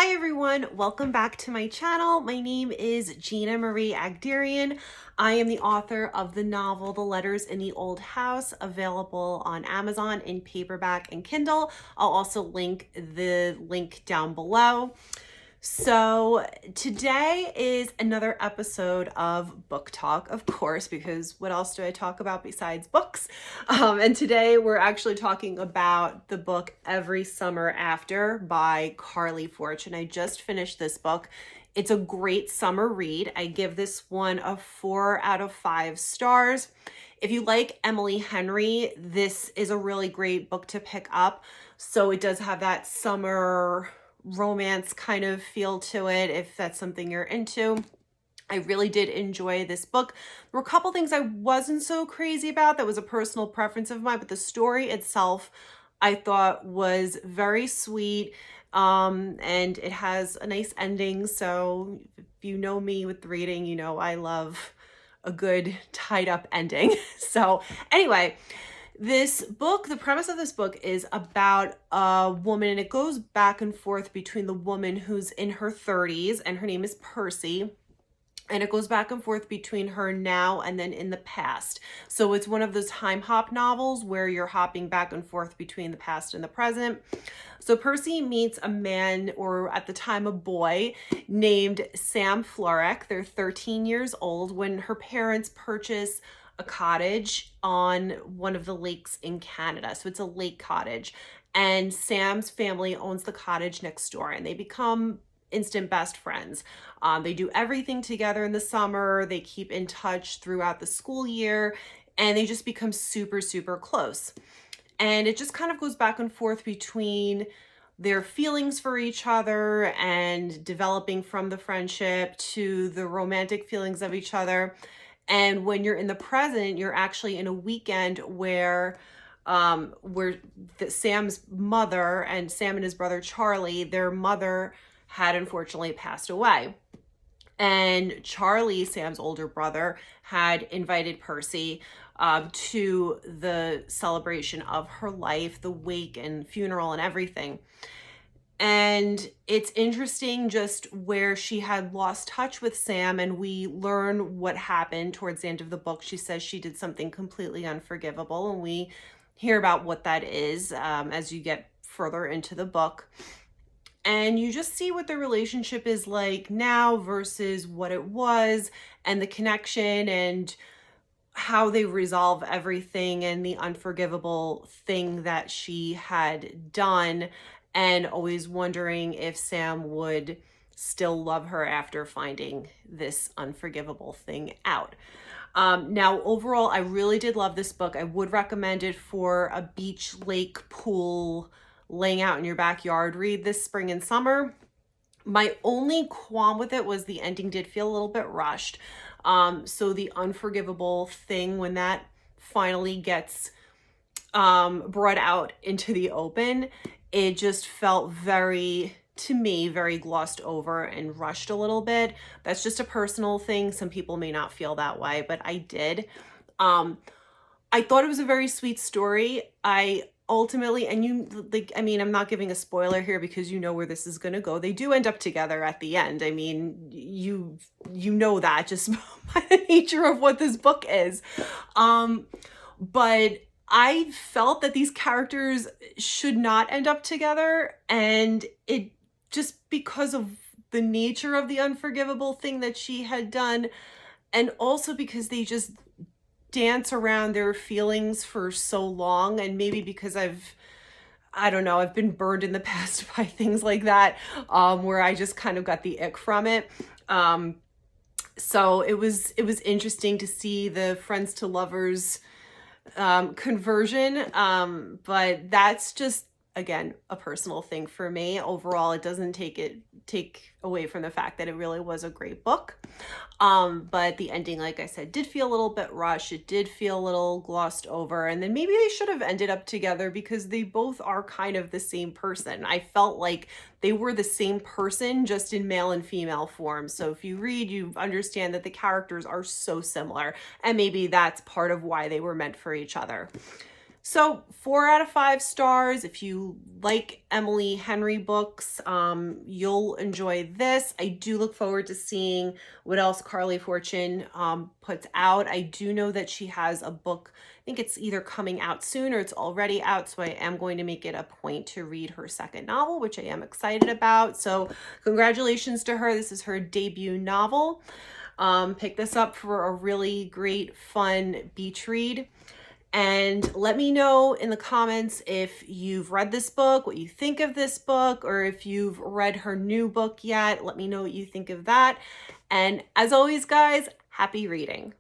Hi everyone, welcome back to my channel. My name is Gina Marie Agderian. I am the author of the novel The Letters in the Old House, available on Amazon in paperback and Kindle. I'll also link the link down below. So today is another episode of Book Talk, of course, because what else do I talk about besides books? And today we're actually talking about the book Every Summer After by Carley Fortune. I just finished this book. It's a great summer read. I give this one a 4 out of 5 stars. If you like Emily Henry, this is a really great book to pick up. So it does have that summer romance kind of feel to it, if that's something you're into. I really did enjoy this book. There were a couple things I wasn't so crazy about. That was a personal preference of mine, but the story itself I thought was very sweet. And it has a nice ending. So if you know me with reading, you know I love a good tied up ending. So anyway, this book, the premise of this book is about a woman, and it goes back and forth between the woman who's in her 30s, and her name is Percy. And it goes back and forth between her now and then in the past. So it's one of those time hop novels where you're hopping back and forth between the past and the present. So Percy meets a man, or at the time a boy, named Sam Florek. They're 13 years old when her parents purchase a cottage on one of the lakes in Canada. So it's a lake cottage, and Sam's family owns the cottage next door, and they become instant best friends. They do everything together in the summer. They keep in touch throughout the school year, and they just become super, super close. And it just kind of goes back and forth between their feelings for each other and developing from the friendship to the romantic feelings of each other. And when you're in the present, you're actually in a weekend where Sam's mother and Sam and his brother Charlie, their mother had unfortunately passed away. And Charlie, Sam's older brother, had invited Percy to the celebration of her life, the wake and funeral and everything. And it's interesting just where she had lost touch with Sam, and we learn what happened towards the end of the book. She says she did something completely unforgivable, and we hear about what that is as you get further into the book. And you just see what the relationship is like now versus what it was, and the connection and how they resolve everything and the unforgivable thing that she had done, and always wondering if Sam would still love her after finding this unforgivable thing out. Now, overall, I really did love this book. I would recommend it for a beach, lake, pool, laying out in your backyard read this spring and summer. My only qualm with it was the ending did feel a little bit rushed. So the unforgivable thing, when that finally gets brought out into the open, it just felt very glossed over and rushed a little bit. That's just a personal thing. Some people may not feel that way, but I did. I thought it was a very sweet story. I ultimately, and you like, I mean, I'm not giving a spoiler here because you know where this is going to go. They do end up together at the end. I mean, you know that just by the nature of what this book is. But I felt that these characters should not end up together, and it just because of the nature of the unforgivable thing that she had done, and also because they just dance around their feelings for so long, and maybe because I've been burned in the past by things like that, where I just kind of got the ick from it. So it was interesting to see the friends to lovers conversion, but that's just, again, a personal thing for me. Overall, it doesn't take away from the fact that it really was a great book. But the ending, like I said, did feel a little bit rushed. It did feel a little glossed over. And then maybe they should have ended up together because they both are kind of the same person. I felt like they were the same person, just in male and female form. So if you read, you understand that the characters are so similar. And maybe that's part of why they were meant for each other. So 4 out of 5 stars. If you like Emily Henry books, you'll enjoy this. I do look forward to seeing what else Carley Fortune puts out. I do know that she has a book. I think it's either coming out soon or it's already out. So I am going to make it a point to read her second novel, which I am excited about. So congratulations to her. This is her debut novel. Pick this up for a really great, fun beach read. And let me know in the comments if you've read this book, what you think of this book, or if you've read her new book yet. Let me know what you think of that. And as always, guys, happy reading.